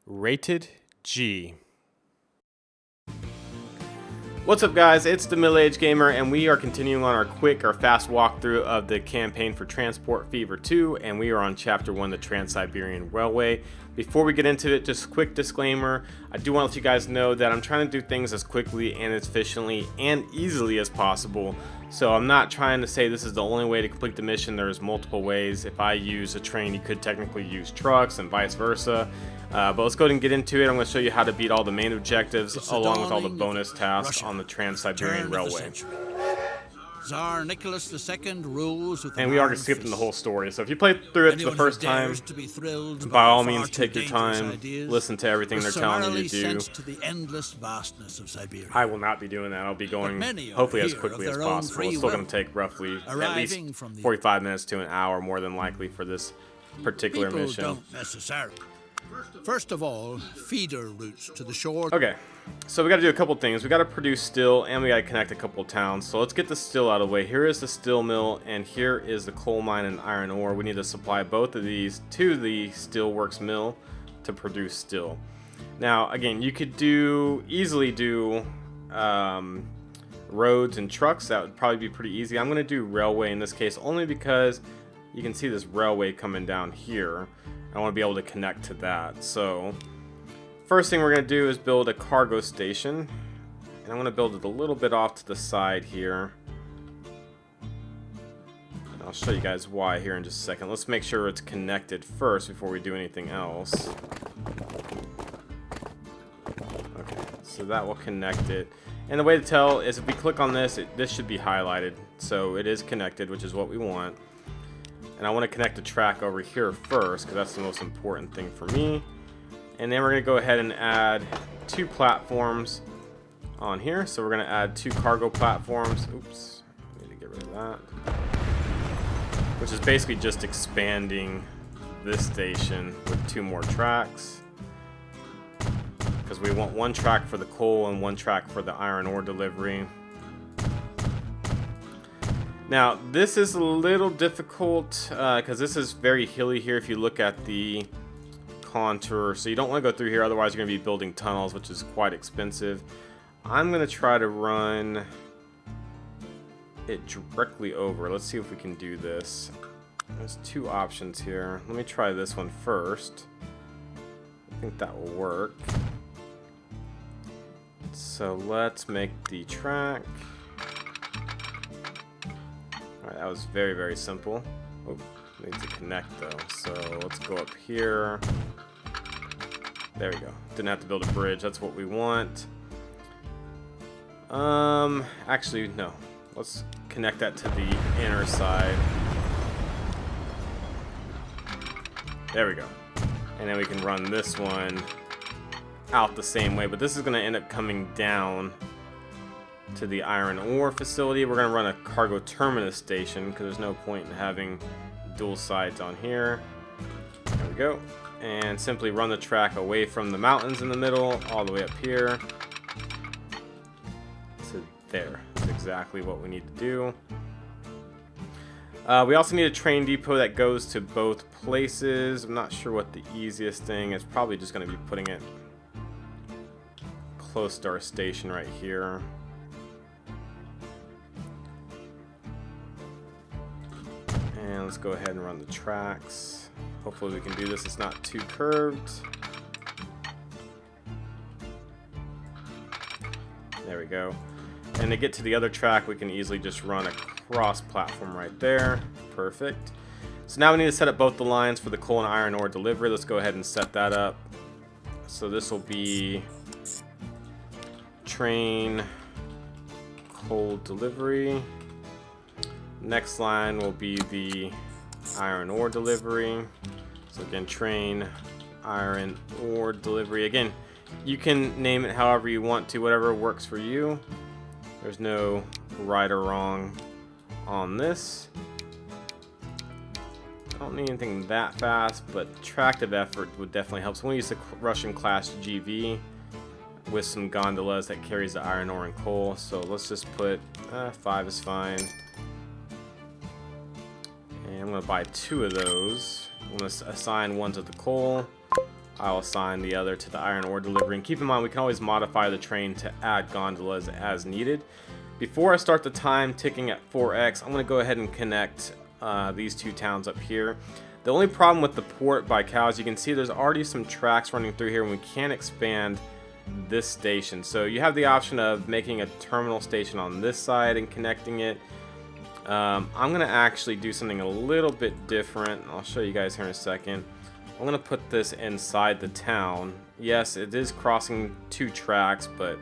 Rated G. What's up guys, it's the MiddleAgedGamer and we are continuing on our fast walkthrough of the campaign for Transport Fever 2, and we are on Chapter 1, the Trans-Siberian Railway. Before we get into it, just a quick disclaimer, I do want to let you guys know that I'm trying to do things as quickly and as efficiently and easily as possible. So I'm not trying to say this is the only way to complete the mission. There's multiple ways. If I use a train, you could technically use trucks and vice versa. But let's go ahead and get into it. I'm going to show you how to beat all the main objectives along with all the bonus tasks on the Trans-Siberian Railway. Tsar Nicholas II rules with and we are skipping the whole story, so if you play through it the first time, by all means take your time, listen to everything they're telling you to do. To the endless vastness of Siberia. I will not be doing that. I'll be going hopefully as quickly as possible. It's still going to take roughly at least 45 minutes to an hour more than likely for this particular mission. Don't necessarily. First of all, feeder routes to the shore. Okay, so we got to do a couple things. We got to produce steel and we got to connect a couple towns. So let's get the steel out of the way. Here is the steel mill and here is the coal mine and iron ore. We need to supply both of these to the steelworks mill to produce steel. Now again, you could easily do roads and trucks. That would probably be pretty easy. I'm going to do railway in this case only because you can see this railway coming down here. I want to be able to connect to that. So first thing we're going to do is build a cargo station, and I'm going to build it a little bit off to the side here. And I'll show you guys why here in just a second. Let's make sure it's connected first before we do anything else. Okay, so that will connect it. And the way to tell is if we click on this, this should be highlighted. So it is connected, which is what we want. And I want to connect the track over here first because that's the most important thing for me. And then we're going to go ahead and add 2 platforms on here. So we're going to add 2 cargo platforms. Oops, I need to get rid of that. Which is basically just expanding this station with 2 more tracks. Because we want 1 track for the coal and 1 track for the iron ore delivery. Now this is a little difficult because this is very hilly here if you look at the contour, so you don't want to go through here, otherwise you're going to be building tunnels, which is quite expensive. I'm going to try to run it directly over. Let's see if we can do this. There's 2 options here. Let me try this one first. I think that will work. So let's make the track. Alright, that was very, very simple. Oh, needs to connect though. So let's go up here. There we go. Didn't have to build a bridge. That's what we want. Actually, no. Let's connect that to the inner side. There we go. And then we can run this one out the same way. But this is going to end up coming down to the iron ore facility. We're going to run a cargo terminus station because there's no point in having dual sides on here. There we go. And simply run the track away from the mountains in the middle all the way up here to there. That's exactly what we need to do. We also need a train depot that goes to both places. I'm not sure what the easiest thing is. Probably just going to be putting it close to our station right here. And let's go ahead and run the tracks. Hopefully we can do this. It's not too curved. There we go. And to get to the other track, we can easily just run a cross platform right there. Perfect. So now we need to set up both the lines for the coal and iron ore delivery. Let's go ahead and set that up. So this will be train coal delivery. Next line will be the iron ore delivery. So again, train iron ore delivery. Again, you can name it however you want to, whatever works for you. There's no right or wrong on this. I don't need anything that fast, but tractive effort would definitely help. So we use the Russian class GV with some gondolas that carries the iron ore and coal. So let's just put 5 is fine. And I'm going to buy 2 of those. I'm going to assign 1 to the coal I'll assign the other to the iron ore delivery. And keep in mind, we can always modify the train to add gondolas as needed. Before I start the time ticking at 4x, I'm going to go ahead and connect these two towns up here. The only problem with the port by cows, you can see there's already some tracks running through here, and we can't expand this station. So you have the option of making a terminal station on this side and connecting it. I'm going to actually do something a little bit different. I'll show you guys here in a second. I'm going to put this inside the town. Yes, it is crossing two tracks, but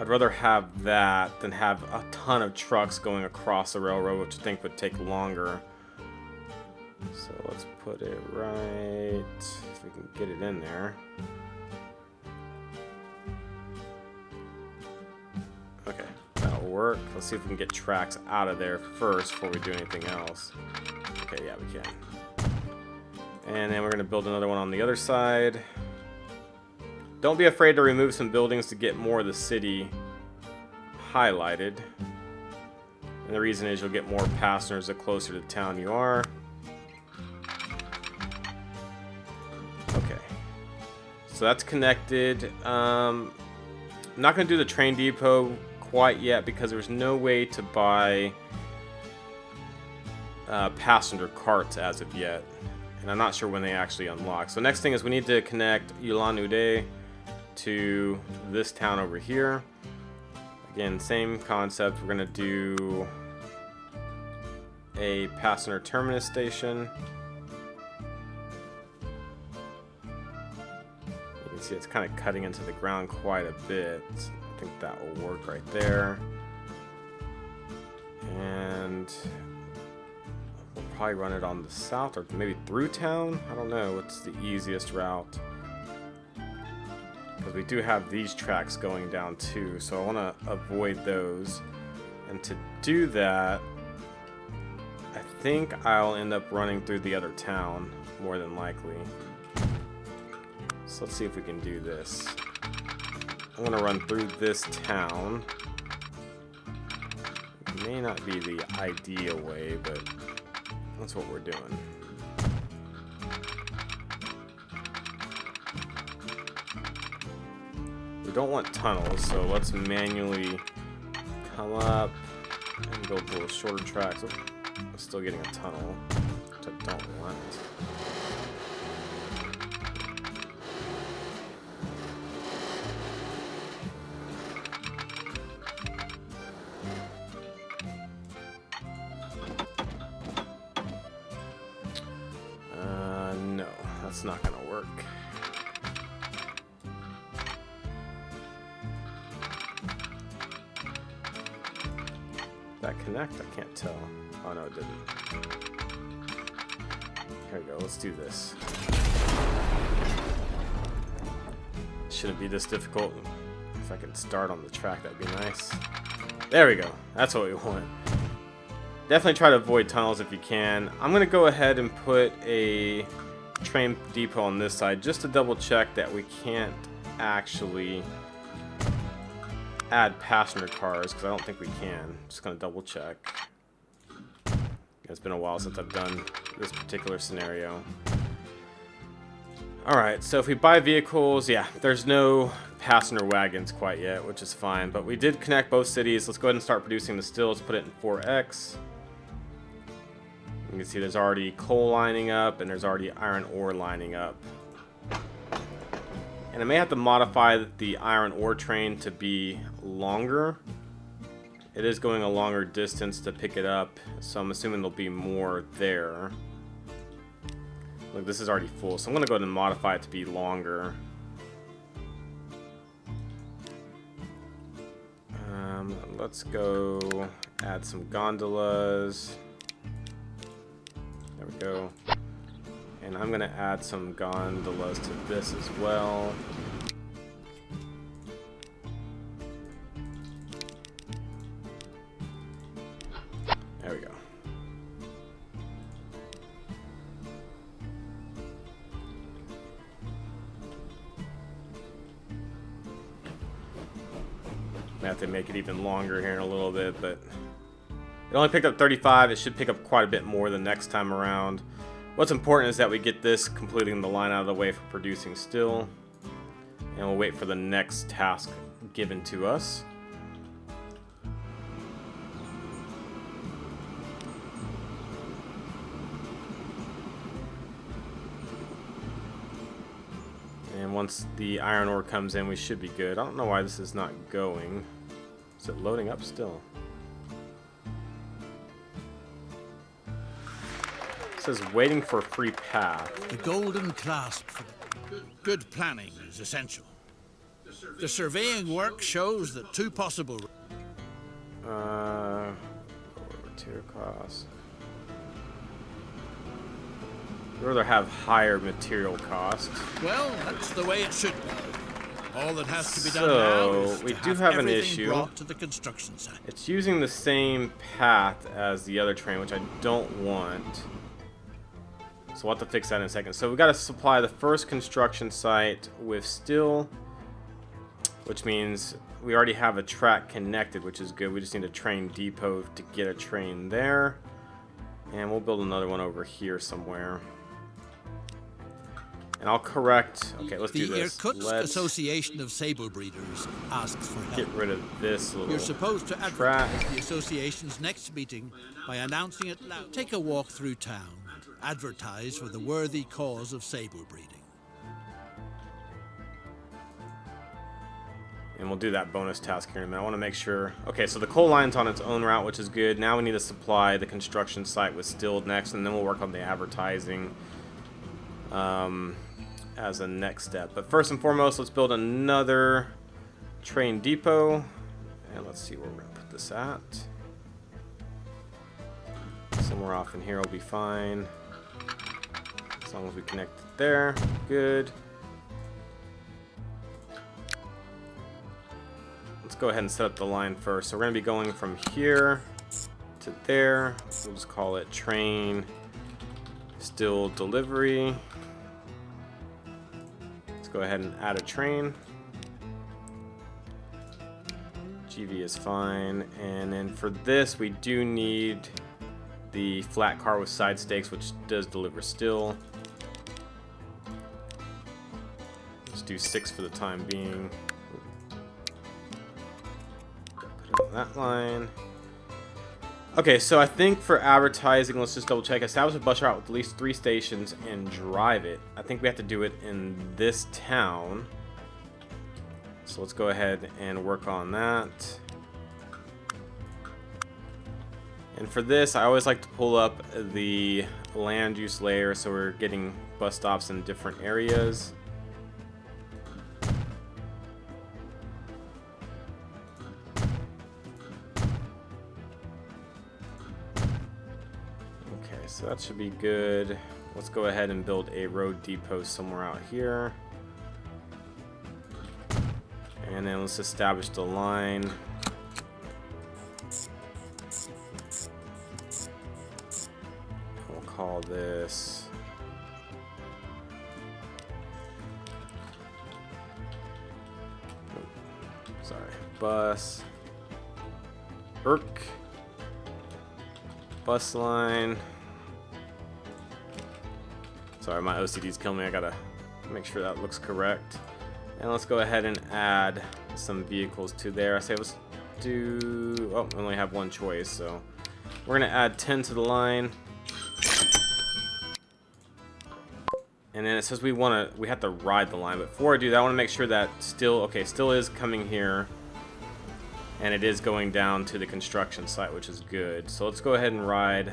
I'd rather have that than have a ton of trucks going across the railroad, which I think would take longer. So let's put it right, if we can get it in there. Okay, that'll work. Let's see if we can get tracks out of there first before we do anything else. Okay, yeah, we can. And then we're going to build another one on the other side. Don't be afraid to remove some buildings to get more of the city highlighted. And the reason is you'll get more passengers the closer to town you are. Okay. So that's connected. I'm not going to do the train depot quite yet because there's no way to buy passenger carts as of yet. And I'm not sure when they actually unlock. So next thing is we need to connect Ulan-Ude to this town over here. Again, same concept. We're going to do a passenger terminus station. You can see it's kind of cutting into the ground quite a bit. I think that will work right there. And we'll probably run it on the south or maybe through town. I don't know what's the easiest route. Because we do have these tracks going down too, so I want to avoid those. And to do that, I think I'll end up running through the other town, more than likely. So let's see if we can do this. I'm going to run through this town. It may not be the ideal way, but that's what we're doing. We don't want tunnels, so let's manually come up and build little shorter tracks. Oh, I'm still getting a tunnel, which I don't want. No, that's not gonna work. That connect? I can't tell. Oh no, it didn't. Here we go, let's do this. Shouldn't be this difficult. If I could start on the track, that'd be nice. There we go, that's what we want. Definitely try to avoid tunnels if you can. I'm gonna go ahead and put a train depot on this side just to double check that we can't actually add passenger cars, because I don't think we can. Just gonna double check. It's been a while since I've done this particular scenario. Alright, so if we buy vehicles, yeah, there's no passenger wagons quite yet, which is fine, but we did connect both cities. Let's go ahead and start producing the steel. Let's put it in 4x. You can see there's already coal lining up and there's already iron ore lining up. And I may have to modify the iron ore train to be longer. It is going a longer distance to pick it up, so I'm assuming there'll be more there. Look, this is already full, so I'm going to go ahead and modify it to be longer. Let's go add some gondolas. There we go. And I'm going to add some gondolas to this as well. There we go. I have to make it even longer here in a little bit, but it only picked up 35. It should pick up quite a bit more the next time around. What's important is that we get this completing the line out of the way for producing steel, and we'll wait for the next task given to us. And once the iron ore comes in, we should be good. I don't know why this is not going. Is it loading up still? It says waiting for free path. The golden clasp. Good planning is essential. The surveying work shows that two possible... Lower material costs. I'd rather have higher material costs. Well, that's the way it should be. All that has to be done So, now is we to do have have an everything issue. brought to the construction site. It's using the same path as the other train, which I don't want. So we'll have to fix that in a second. So we got to supply the first construction site with steel, which means we already have a track connected, which is good. We just need a train depot to get a train there. And we'll build another one over here somewhere. And I'll correct. Okay, let's do The this. Irkutsk Let's Association of Sable Breeders asks for help. get rid of this little You're supposed to track. advertise the association's next meeting by announcing it loud. Take a walk through town. Advertise for the worthy cause of sable breeding. And we'll do that bonus task here in a minute. I want to make sure. Okay, so the coal line's on its own route, which is good. Now we need to supply the construction site with steel next, and then we'll work on the advertising as a next step. But first and foremost, let's build another train depot. And let's see where we're going to put this at. Somewhere off in here will be fine. As long as we connect it there. Good. Let's go ahead and set up the line first. So we're going to be going from here to there. We'll just call it train steel delivery. Let's go ahead and add a train. GV is fine. And then for this, we do need the flat car with side stakes, which does deliver steel. Let's do 6 for the time being. Put it on that line. Okay, so I think for advertising, let's just double check. Establish a bus route with at least 3 stations and drive it. I think we have to do it in this town. So let's go ahead and work on that. And for this, I always like to pull up the land use layer so we're getting bus stops in different areas. Okay, so that should be good. Let's go ahead and build a road depot somewhere out here. And then let's establish the line. We'll call this bus bus line. Sorry, my OCD's killing me. I gotta make sure that looks correct. And let's go ahead and add some vehicles to there. I say let's do, oh, we only have one choice, so we're gonna add 10 to the line. And then it says we have to ride the line, but before I do that, I want to make sure that still is coming here, and it is going down to the construction site, which is good. So let's go ahead and ride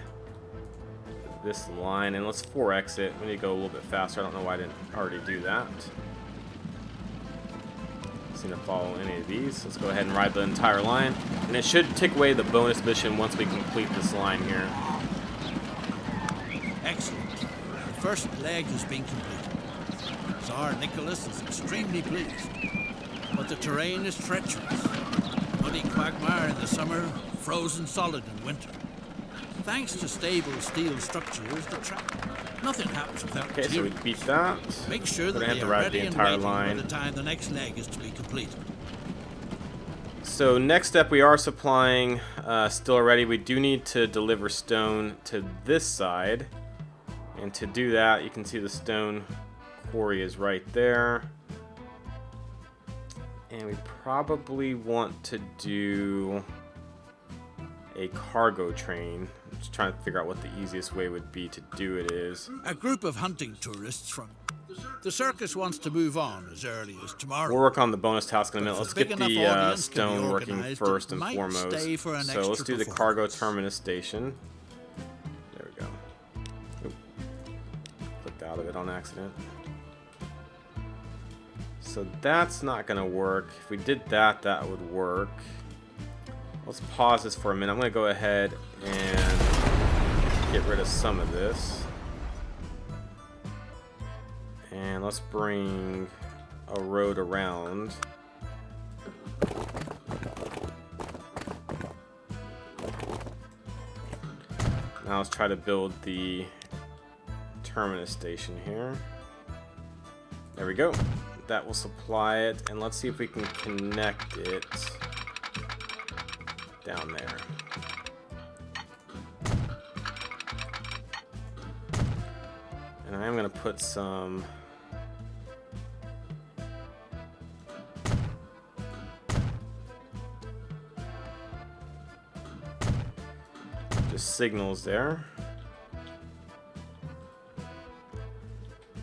this line, and let's 4x it. We need to go a little bit faster. I don't know why I didn't already do that. Seem to follow any of these. Let's go ahead and ride the entire line, and it should take away the bonus mission once we complete this line here. Excellent. The first leg has been completed. Tsar Nicholas is extremely pleased. But the terrain is treacherous. Muddy quagmire in the summer, frozen solid in winter. Thanks to stable steel structures, the track, nothing happens without Okay, so we materials. beat that. Make sure that We're gonna they have are to ride ready the and entire waiting line. by the time the next leg is to be completed. So next step, we are supplying steel already. We do need to deliver stone to this side. And to do that, you can see the stone quarry is right there. And we probably want to do a cargo train. I'm just trying to figure out what the easiest way would be to do it is. A group of hunting tourists from the circus wants to move on as early as tomorrow. We'll work on the bonus task in a minute. Let's get the audience can be stone working organized, first it and might foremost. stay for an So let's extra do the cargo performance. terminus station. There we go. Oop. Clicked out of it on accident. So that's not going to work. If we did that, that would work. Let's pause this for a minute. I'm going to go ahead and get rid of some of this. And let's bring a road around. Now let's try to build the terminus station here. There we go. That will supply it, and let's see if we can connect it down there. And I am going to put some just signals there.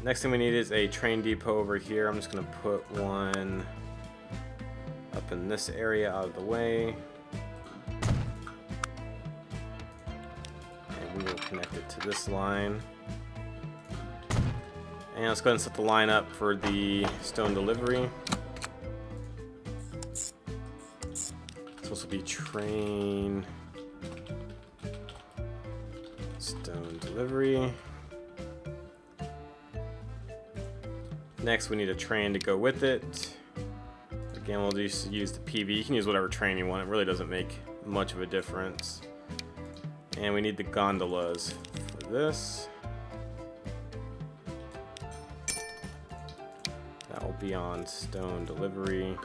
Next thing we need is a train depot over here. I'm just going to put one up in this area out of the way. And we will connect it to this line. And let's go ahead and set the line up for the stone delivery. So this will be train stone delivery. Next, we need a train to go with it. Again, we'll just use the PV. You can use whatever train you want. It really doesn't make much of a difference. And we need the gondolas for this. That will be on stone delivery.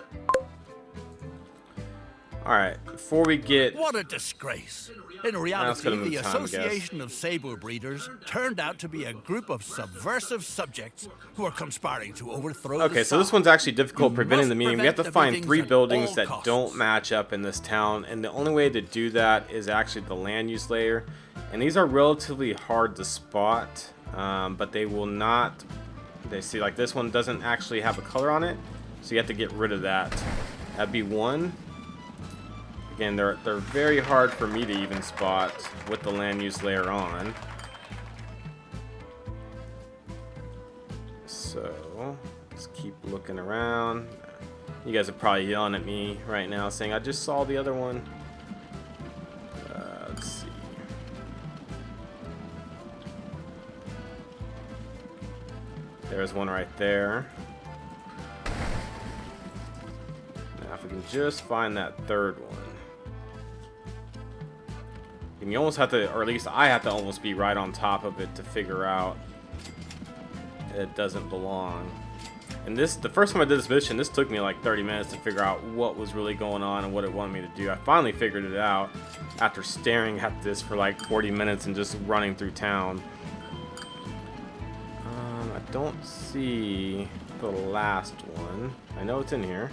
Alright, before we get... What a disgrace. In reality, the Association of Saber Breeders turned out to be a group of subversive subjects who are conspiring to overthrow Okay, so this one's actually difficult preventing the meeting. We have to find 3 buildings that don't match up in this town, and the only way to do that is actually the land use layer. And these are relatively hard to spot, but they will not... They see, like, this one doesn't actually have a color on it, so you have to get rid of that. That'd be one. Again, they're very hard for me to even spot with the land use layer on. So let's keep looking around. You guys are probably yelling at me right now saying I just saw the other one. Let's see. There's one right there. Now if we can just find that third one. And you almost have to, or at least I have to almost be right on top of it to figure out it doesn't belong. And this, the first time I did this mission, this took me like 30 minutes to figure out what was really going on and what it wanted me to do. I finally figured it out after staring at this for like 40 minutes and just running through town. I don't see the last one. I know it's in here.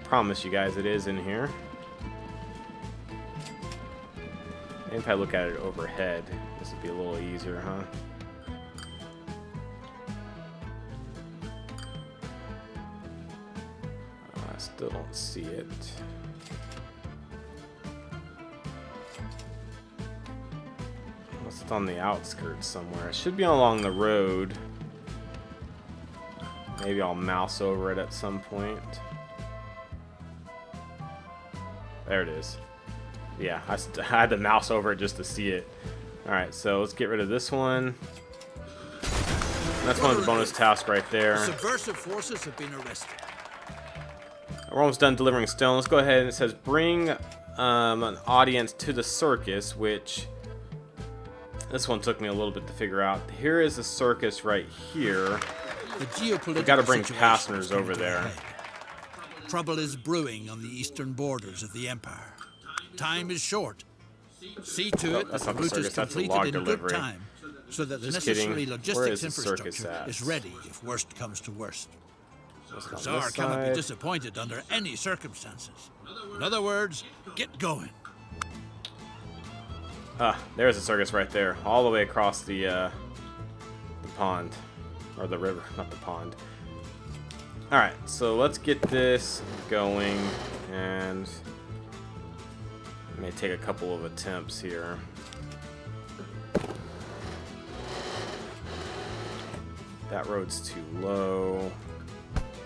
Promise you guys it is in here. Maybe if I look at it overhead, this would be a little easier, huh? I still don't see it. Unless it's on the outskirts somewhere. It should be along the road. Maybe I'll mouse over it at some point. There it is. Yeah, I had to mouse over it just to see it. Alright, so let's get rid of this one. That's one of the bonus tasks right there. Subversive forces have been arrested. We're almost done delivering stone. Let's go ahead and it says bring an audience to the circus, which this one took me a little bit to figure out. Here is the circus right here. The geopolitical We got to bring situation passengers is coming over to a there. head. Trouble is brewing on the eastern borders of the empire. Time is short. See to it that that's the not the route is circus, that's a completed log in delivery. good time. so that the Just necessary kidding. Where logistics is the circus infrastructure at? is ready if worst comes to worst. What's on Czar this cannot be side? disappointed under any circumstances. In other words, get going. Ah, there's a circus right there, all the way across the pond, or the river, not the pond. All right, so let's get this going, and I may take a couple of attempts here. That road's too low.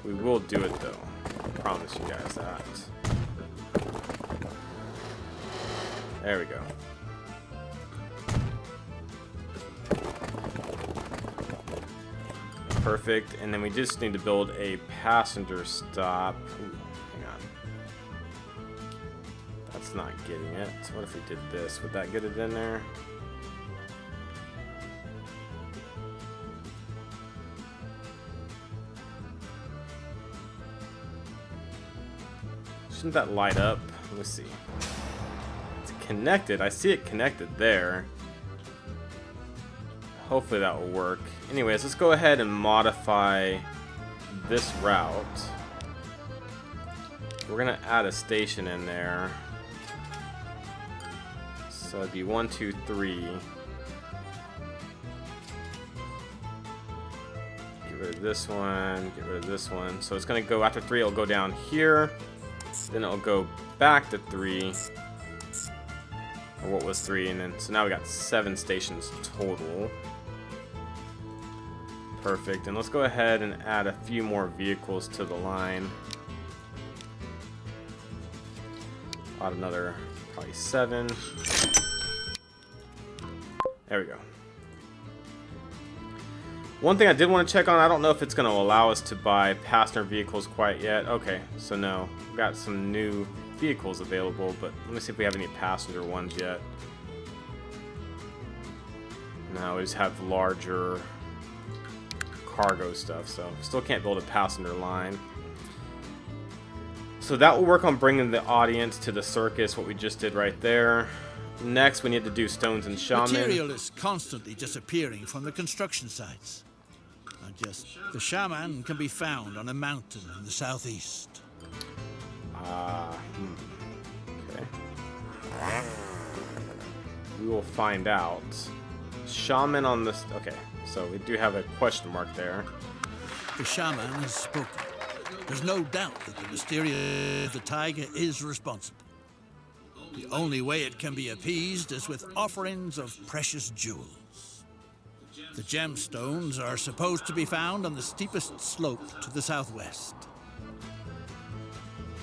We will do it though. I promise you guys that. There we go. Perfect, and then we just need to build a passenger stop. Ooh, hang on. That's not getting it. So what if we did this? Would that get it in there? Shouldn't that light up? Let's see. It's connected. I see it connected there. Hopefully that will work. Anyways, let's go ahead and modify this route. We're gonna add a station in there. So it'd be 1, 2, 3. Get rid of this one, get rid of this one. So it's gonna go after 3, it'll go down here. Then it'll go back to 3. Or what was 3, and then so now we got 7 stations total. Perfect, and let's go ahead and add a few more vehicles to the line. Add another, probably 7. There we go. One thing I did want to check on, I don't know if it's going to allow us to buy passenger vehicles quite yet. Okay, so no, we've got some new vehicles available, but let me see if we have any passenger ones yet. No, we just have larger cargo stuff, so still can't build a passenger line. So that will work on bringing the audience to the circus, what we just did right there. Next, we need to do stones and shaman. Material is constantly disappearing from the construction sites. And yes, the shaman can be found on a mountain in the southeast. Okay. We will find out. Shaman on this. Okay, so we do have a question mark there. The shaman has spoken. There's no doubt that the mysterious the taiga is responsible. The only way it can be appeased is with offerings of precious jewels. The gemstones are supposed to be found on the steepest slope to the southwest.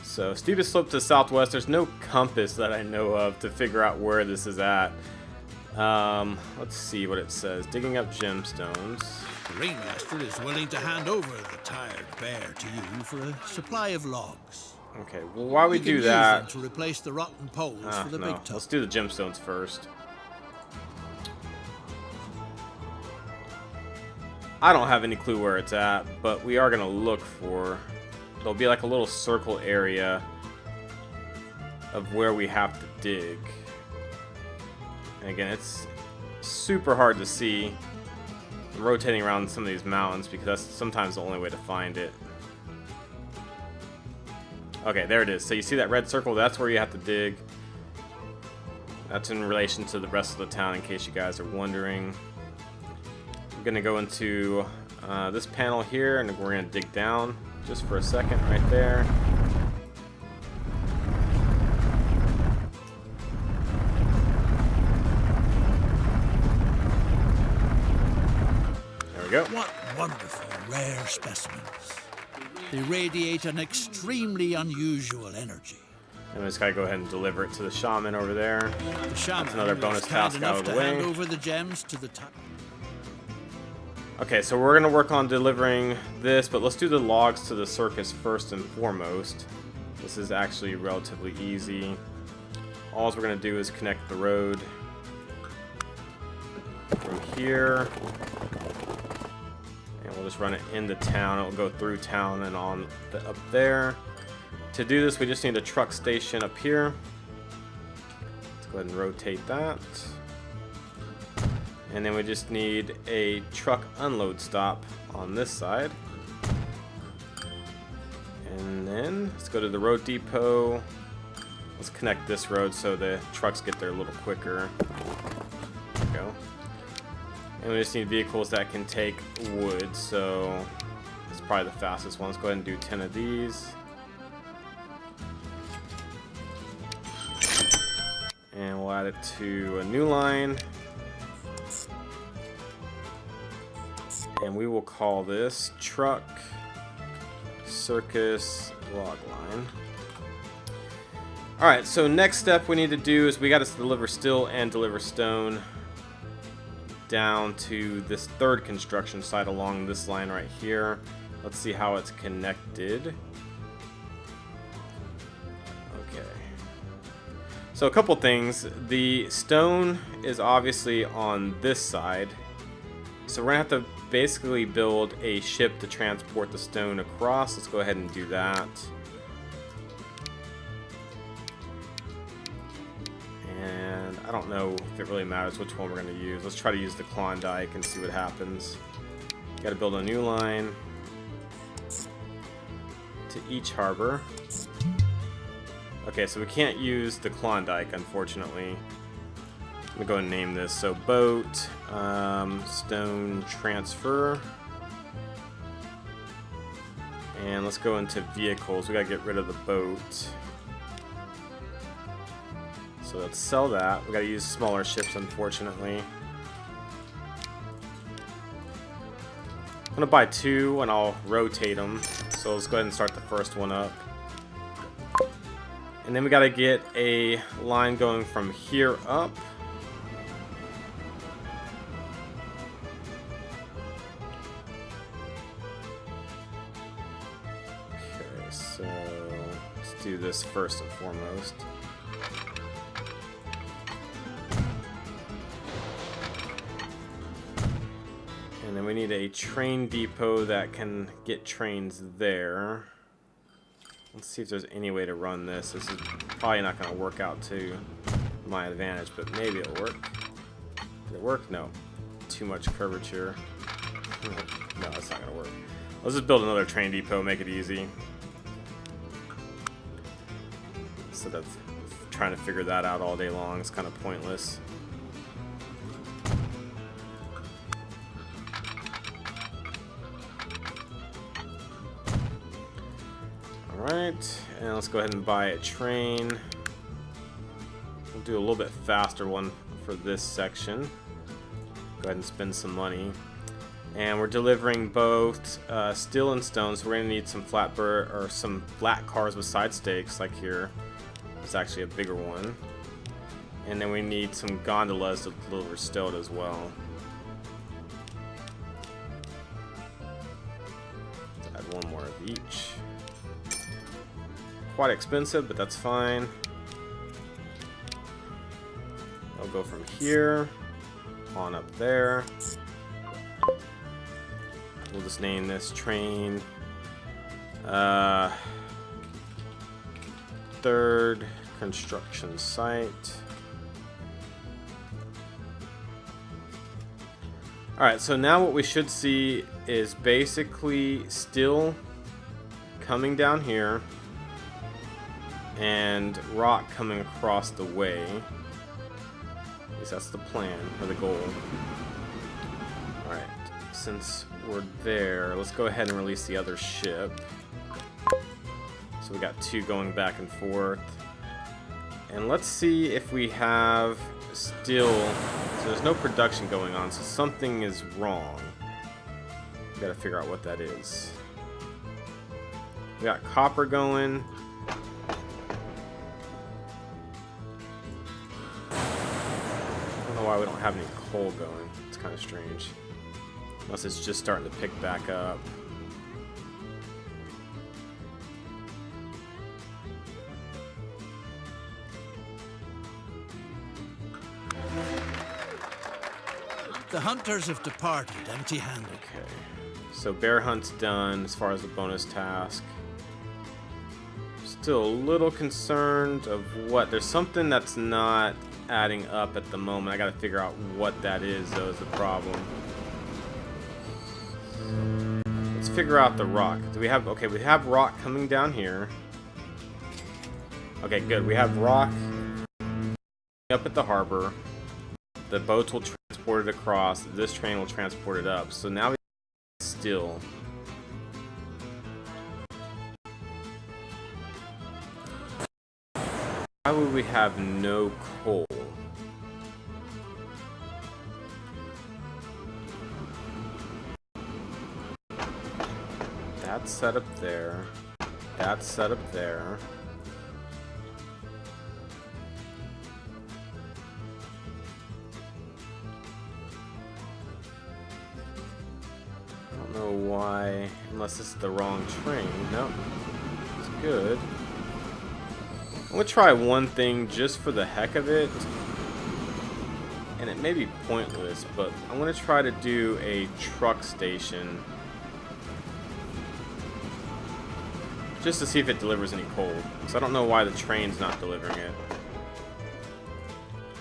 So, steepest slope to the southwest. There's no compass that I know of to figure out where this is at. Let's see what it says. Digging up gemstones. The ringmaster is willing to hand over the tired bear to you for a supply of logs. Okay, well, while we You can do use that, them to replace the rotten poles for the no, big tub. let's do the gemstones first. I don't have any clue where it's at, but we are gonna look for. There'll be like a little circle area of where we have to dig. And again, it's super hard to see. I'm rotating around some of these mountains because that's sometimes the only way to find it. Okay, there it is. So you see that red circle? That's where you have to dig. That's in relation to the rest of the town, in case you guys are wondering. I'm gonna go into this panel here, and we're gonna dig down just for a second right there. There we go. What wonderful rare specimens. They radiate an extremely unusual energy. And we just gotta go ahead and deliver it to the shaman over there. The shaman That's another bonus is kind task out enough of the to way. hand over the gems to the top. Okay, so we're gonna work on delivering this, but let's do the logs to the circus first and foremost. This is actually relatively easy. All we're gonna do is connect the road from here, and we'll just run it into town. It'll go through town and on up there. To do this, we just need a truck station up here. Let's go ahead and rotate that. And then we just need a truck unload stop on this side. And then let's go to the road depot. Let's connect this road so the trucks get there a little quicker. There we go. And we just need vehicles that can take wood, so it's probably the fastest one. Let's go ahead and do 10 of these. And we'll add it to a new line. And we will call this truck circus log line. Alright, so next step we need to do is we got to deliver steel and deliver stone down to this third construction site along this line right here. Let's see how it's connected. Okay. So a couple things. The stone is obviously on this side. So we're going to have to basically build a ship to transport the stone across. Let's go ahead and do that. And I don't know if it really matters which one we're going to use. Let's try to use the Klondike and see what happens. Got to build a new line to each harbor. Okay, so we can't use the Klondike, unfortunately. I'm gonna go and name this. So boat, stone transfer, and let's go into vehicles. We gotta get rid of the boat. So let's sell that. We gotta use smaller ships, unfortunately. I'm gonna buy 2 and I'll rotate them. So let's go ahead and start the first one up. And then we gotta get a line going from here up. Okay, so let's do this first and foremost. And then we need a train depot that can get trains there. Let's see if there's any way to run this. This is probably not going to work out to my advantage, but maybe it'll work. Did it work? No. Too much curvature. No, that's not going to work. Let's just build another train depot, make it easy. Instead of trying to figure that out all day long, it's kind of pointless. Alright, and let's go ahead and buy a train. We'll do a little bit faster one for this section. Go ahead and spend some money. And we're delivering both steel and stone, so we're going to need some flatbird or some flat cars with side stakes, like here. It's actually a bigger one. And then we need some gondolas to deliver steel as well. Let's add one more of each. Quite expensive, but that's fine. I'll go from here on up there. We'll just name this train third construction site. Alright, so now what we should see is basically steel coming down here and rock coming across the way. At least that's the plan, or the goal. Alright, since we're there, let's go ahead and release the other ship. So we got 2 going back and forth. And let's see if we have steel. So there's no production going on, so something is wrong. We gotta figure out what that is. We got copper going. Why we don't have any coal going. It's kind of strange. Unless it's just starting to pick back up. The hunters have departed empty-handed. Okay. So bear hunt's done as far as the bonus task. Still a little concerned of what? There's something that's not adding up at the moment. I gotta figure out what that is, though, is the problem. Let's figure out the rock. Do we have... Okay, we have rock coming down here. Okay, good. We have rock up at the harbor. The boats will transport it across. This train will transport it up. So now we have steel. Why would we have no coal? That's set up there. That's set up there. I don't know why, unless this is the wrong train. Nope. It's good. I'm gonna try one thing just for the heck of it, and it may be pointless, but I'm gonna try to do a truck station just to see if it delivers any coal, because I don't know why the train's not delivering it.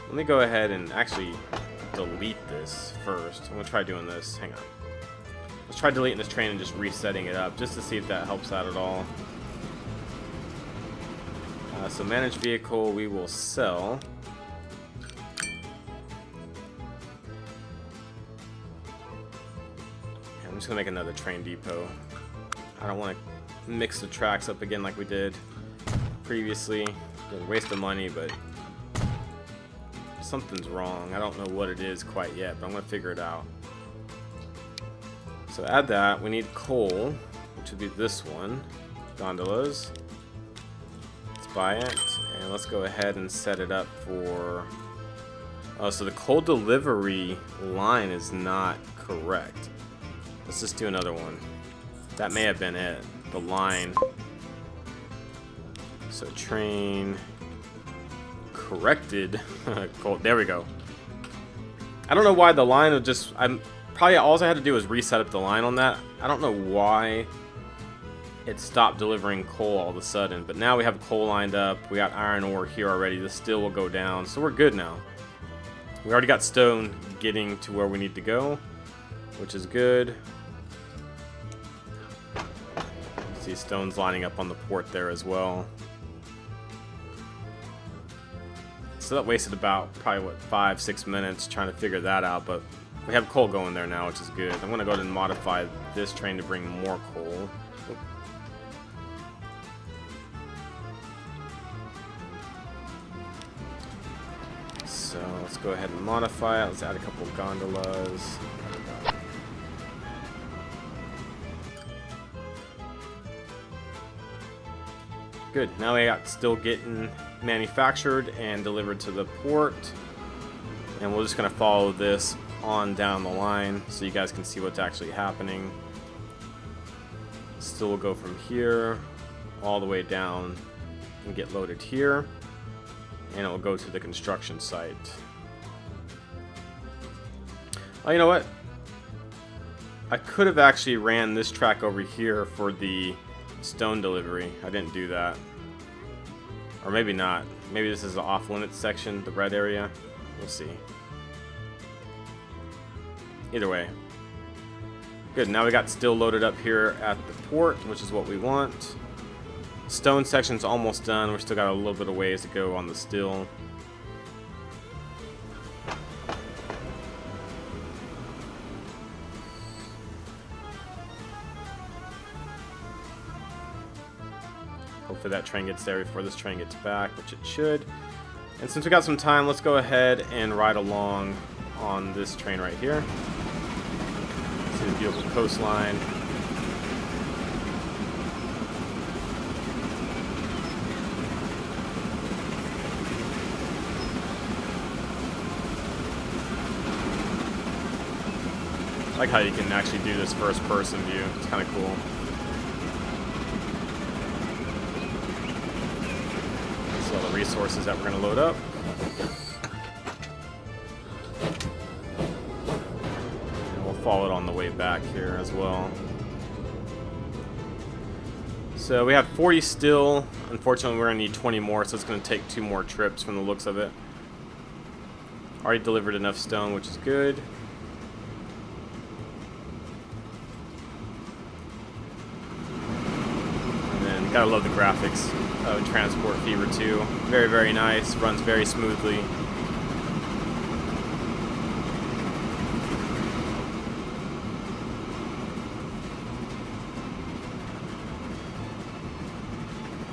Let me go ahead and actually delete this first. I'm gonna try doing this. Hang on. Let's try deleting this train and just resetting it up just to see if that helps out at all. So manage vehicle, we will sell. I'm just gonna make another train depot. I don't want to mix the tracks up again like we did previously. It's a waste of money, but something's wrong. I don't know what it is quite yet, but I'm gonna figure it out. So add that. We need coal, which would be this one. Gondolas. Buy it, and let's go ahead and set it up for... Oh, so the coal delivery line is not correct. Let's just do another one. That may have been it. The line. So train corrected. Coal. There we go. I don't know why the line would just... probably all I had to do was reset up the line on that. I don't know why it stopped delivering coal all of a sudden, but now we have coal lined up. We got iron ore here already. The steel will go down, so we're good now. We already got stone getting to where we need to go, which is good. See stones lining up on the port there as well. So that wasted about probably what 5-6 minutes trying to figure that out, but we have coal going there now, which is good. I'm gonna go ahead and modify this train to bring more coal. So let's go ahead and modify it. Let's add a couple of gondolas. Good. Now we got still getting manufactured and delivered to the port. And we're just going to follow this on down the line so you guys can see what's actually happening. Still will go from here all the way down and get loaded here. And it will go to the construction site. Oh, you know what? I could have actually ran this track over here for the stone delivery. I didn't do that. Or maybe not. Maybe this is the off-limits section, the red area. We'll see. Either way. Good, now we got steel loaded up here at the port, which is what we want. Stone section's almost done. We've still got a little bit of ways to go on the steel. Hopefully that train gets there before this train gets back, which it should. And since we got some time, let's go ahead and ride along on this train right here. See the beautiful coastline. I like how you can actually do this first person view. It's kind of cool. So all the resources that we're going to load up. And we'll follow it on the way back here as well. So we have 40 still. Unfortunately, we're going to need 20 more, so it's going to take 2 more trips from the looks of it. Already delivered enough stone, which is good. And then gotta love the graphics of Transport Fever 2. Very, very nice. Runs very smoothly.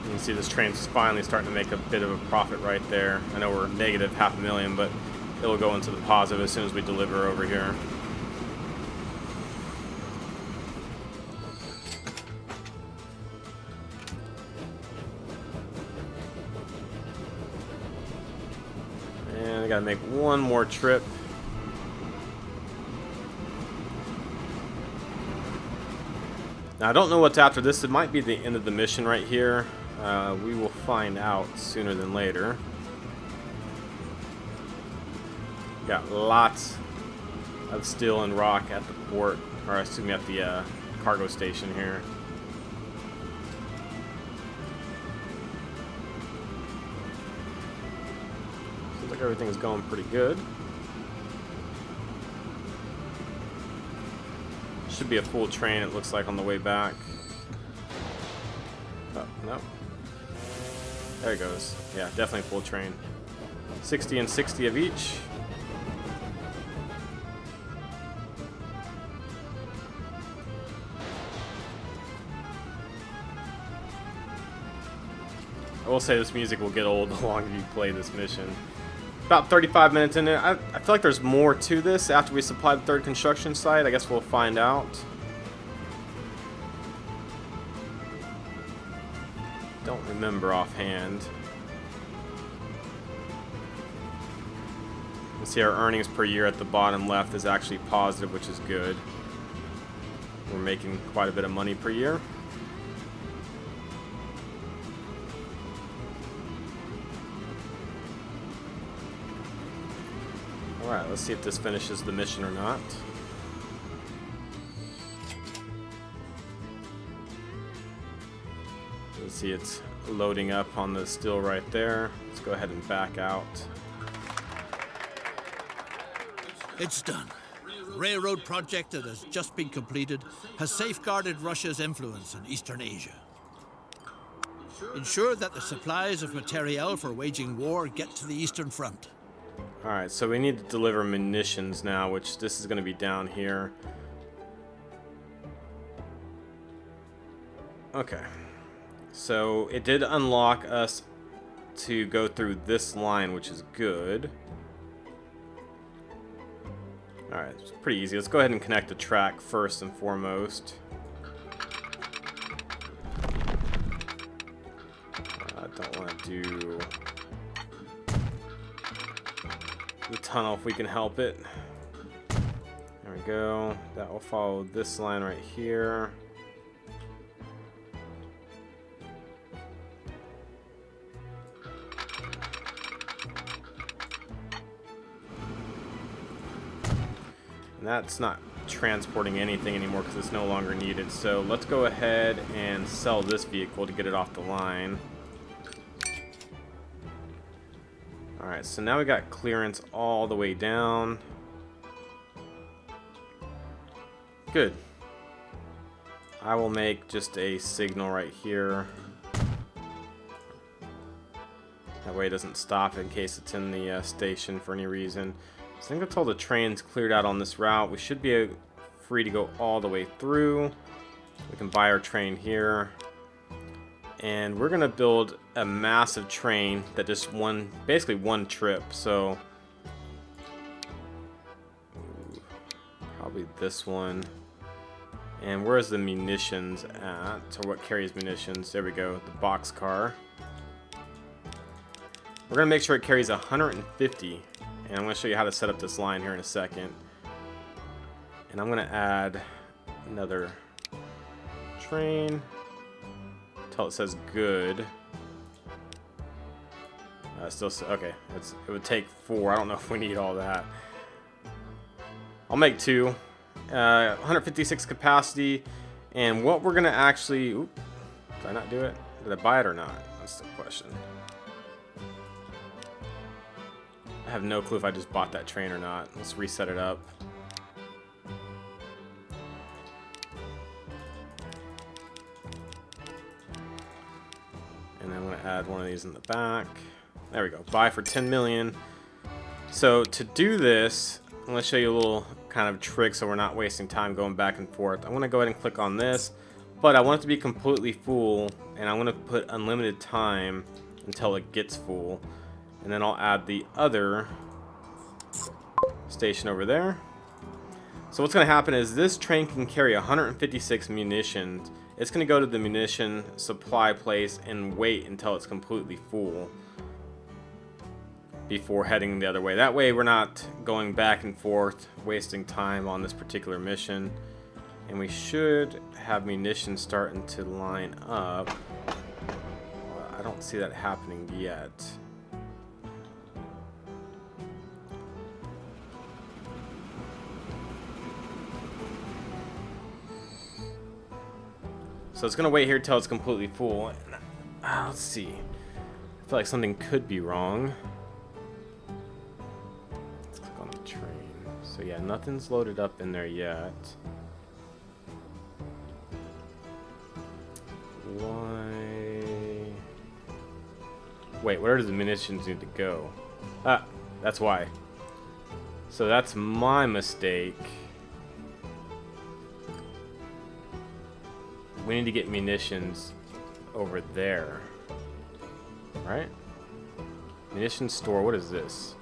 You can see this train's finally starting to make a bit of a profit right there. I know we're negative $500,000, but it'll go into the positive as soon as we deliver over here. And I gotta make one more trip. Now I don't know what's after this. It might be the end of the mission right here. We will find out sooner than later. Got lots of steel and rock at the port, or excuse me, at the cargo station here. Seems like everything is going pretty good. Should be a full train, it looks like, on the way back. Oh, no. There it goes. Yeah, definitely full train. 60 and 60 of each. I will say this music will get old the longer you play this mission. About 35 minutes in it. I feel like there's more to this after we supply the third construction site. I guess we'll find out. Don't remember offhand. You can see our earnings per year at the bottom left is actually positive, which is good. We're making quite a bit of money per year. Alright, let's see if this finishes the mission or not. Let's see, it's loading up on the steel right there. Let's go ahead and back out. It's done. The railroad project that has just been completed has safeguarded Russia's influence in Eastern Asia. Ensure that the supplies of materiel for waging war get to the Eastern Front. Alright, so we need to deliver munitions now, which this is going to be down here. Okay. So it did unlock us to go through this line, which is good. Alright, it's pretty easy. Let's go ahead and connect the track first and foremost. I don't want to do the tunnel if we can help it. There we go. That will follow this line right here. And that's not transporting anything anymore because it's no longer needed. So let's go ahead and sell this vehicle to get it off the line. Alright, so now we got clearance all the way down. Good. I will make just a signal right here. That way it doesn't stop in case it's in the station for any reason. So I think that's all the trains cleared out on this route. We should be free to go all the way through. We can buy our train here. And we're gonna build a massive train that just basically one trip. So probably this one. And where's the munitions at? Or what carries munitions? There we go, the box car. We're gonna make sure it carries 150. And I'm gonna show you how to set up this line here in a second. And I'm gonna add another train until it says good. Still, okay, it would take 4. I don't know if we need all that. I'll make 2. 156 capacity. And what we're gonna actually, did I not do it? Did I buy it or not? That's the question. I have no clue if I just bought that train or not. Let's reset it up. And then I'm going to add one of these in the back. There we go. Buy for 10 million. So to do this, I'm going to show you a little kind of trick so we're not wasting time going back and forth. I'm going to go ahead and click on this, but I want it to be completely full, and I'm going to put unlimited time until it gets full. And then I'll add the other station over there. So what's going to happen is this train can carry 156 munitions. It's going to go to the munition supply place and wait until it's completely full before heading the other way. That way we're not going back and forth, wasting time on this particular mission. And we should have munitions starting to line up. I don't see that happening yet. So it's gonna wait here till it's completely full. Let's see. I feel like something could be wrong. Let's click on the train. So yeah, nothing's loaded up in there yet. Why? Wait, where does the munitions need to go? Ah, that's why. So that's my mistake. We need to get munitions over there. Right? Munitions store, what is this?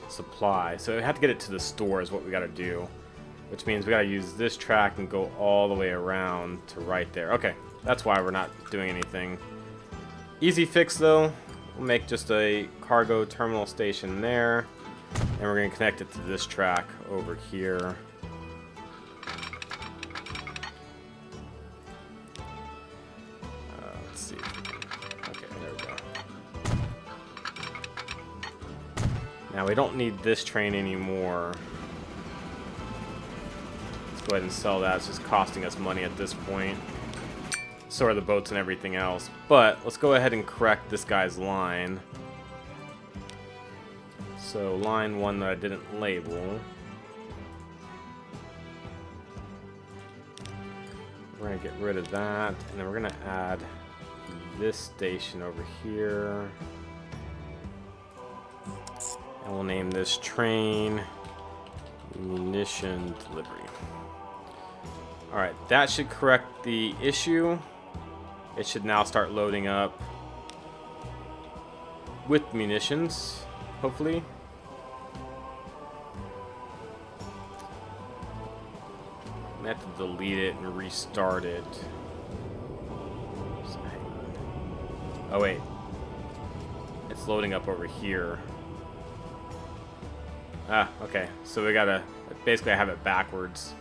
Supply. So we have to get it to the store is what we gotta do. Which means we gotta use this track and go all the way around to right there. Okay, that's why we're not doing anything. Easy fix though. We'll make just a cargo terminal station there. And we're gonna connect it to this track over here. Let's see. Okay, there we go. Now we don't need this train anymore. Go ahead and sell that. It's just costing us money at this point. So are the boats and everything else. But let's go ahead and correct this guy's line. So line 1 that I didn't label. We're going to get rid of that. And then we're going to add this station over here. And we'll name this train Munition Delivery. Alright, that should correct the issue. It should now start loading up with munitions, hopefully. I have to delete it and restart it. Oh wait, it's loading up over here. Ah, okay, so we gotta basically have it backwards.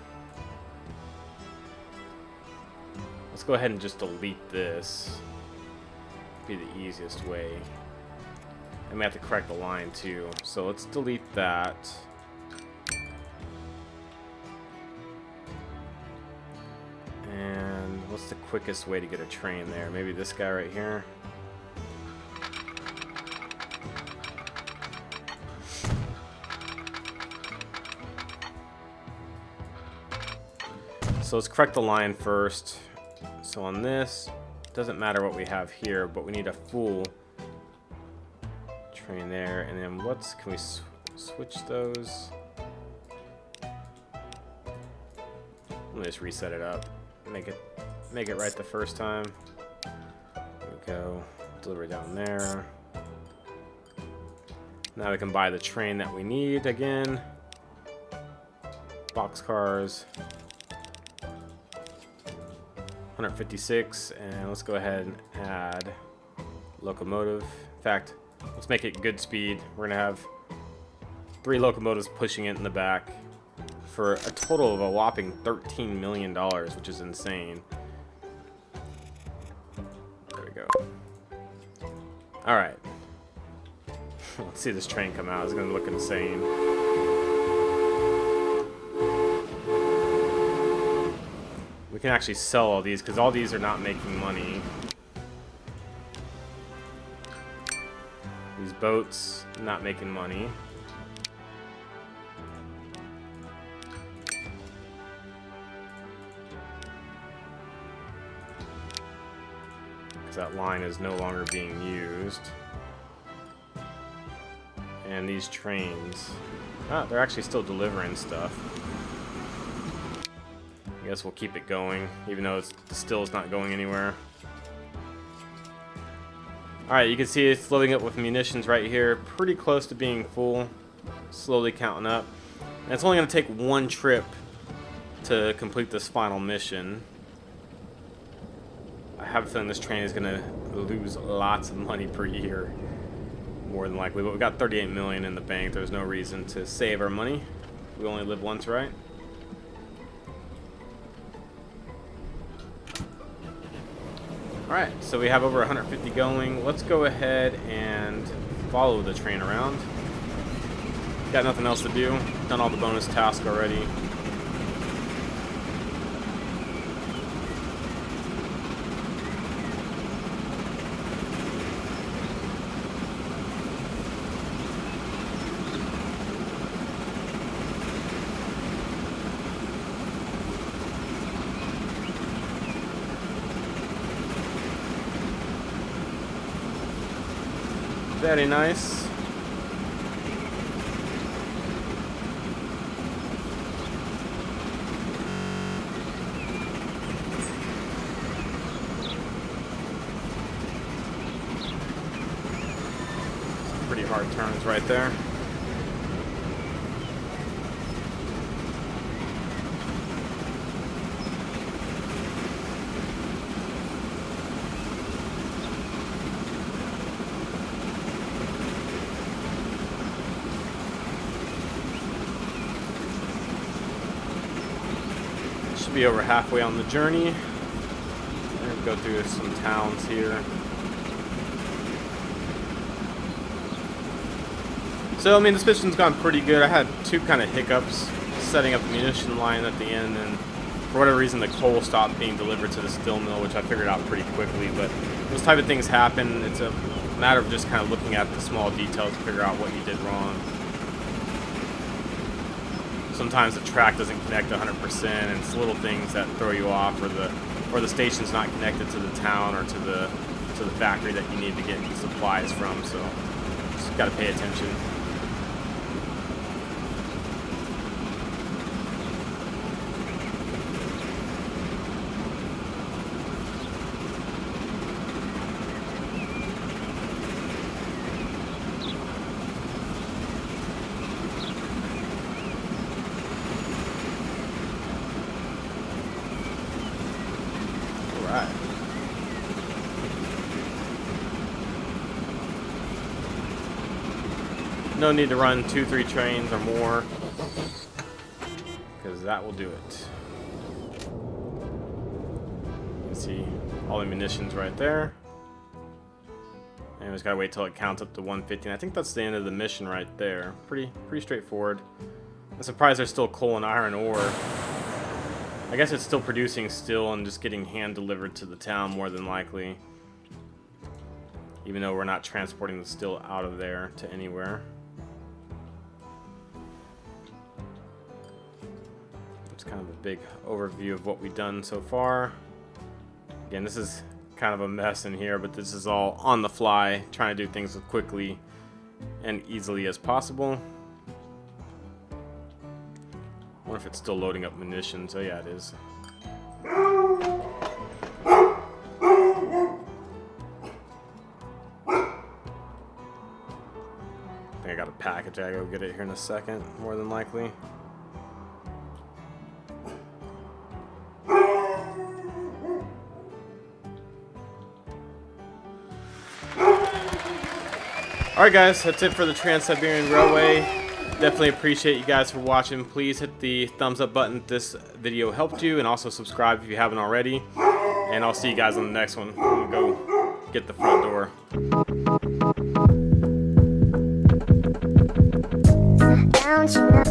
Let's go ahead and just delete this. Be the easiest way. And we have to correct the line too. So let's delete that. And what's the quickest way to get a train there? Maybe this guy right here. So let's correct the line first. So on this, doesn't matter what we have here, but we need a full train there. And then can we switch those? Let me just reset it up. Make it right the first time. There we go. Deliver it down there. Now we can buy the train that we need again. Boxcars. 156, and let's go ahead and add locomotive. In fact, let's make it good speed. We're gonna have 3 locomotives pushing it in the back for a total of a whopping $13 million, which is insane. There we go. All right. Let's see this train come out. It's gonna look insane. We can actually sell all these because all these are not making money. These boats not making money. Because that line is no longer being used. And these trains, they're actually still delivering stuff. I guess we'll keep it going, even though it's still not going anywhere. Alright, you can see it's loading up with munitions right here, pretty close to being full, slowly counting up. And it's only going to take one trip to complete this final mission. I have a feeling this train is going to lose lots of money per year, more than likely. But we got 38 million in the bank. There's no reason to save our money. We only live once, right? Alright, so we have over 150 going. Let's go ahead and follow the train around. Got nothing else to do. Done all the bonus tasks already. Very nice. Pretty hard turns right there. Be over halfway on the journey. We're gonna go through some towns here. So I mean, this mission's gone pretty good. I had two kind of hiccups setting up the munition line at the end, and for whatever reason the coal stopped being delivered to the steel mill, which I figured out pretty quickly. But those type of things happen. It's a matter of just kind of looking at the small details to figure out what you did wrong. Sometimes the track doesn't connect 100%, and it's little things that throw you off, or the station's not connected to the town or to the factory that you need to get supplies from. So just got to pay attention. No need to run 2-3 trains or more, because that will do it. You can see all the munitions right there. And we just gotta wait till it counts up to 150. And I think that's the end of the mission right there. Pretty straightforward. I'm surprised there's still coal and iron ore. I guess it's still producing steel and just getting hand delivered to the town more than likely. Even though we're not transporting the steel out of there to anywhere. It's kind of a big overview of what we've done so far. Again, this is kind of a mess in here, but this is all on the fly, trying to do things as quickly and easily as possible. I wonder if it's still loading up munitions. Oh yeah, it is. I think I got a package. I gotta go get it here in a second, more than likely. Alright guys, that's it for the Trans-Siberian Railway. Definitely appreciate you guys for watching. Please hit the thumbs up button if this video helped you, and also subscribe if you haven't already. And I'll see you guys on the next one. I'm gonna go get the front door. Don't you know?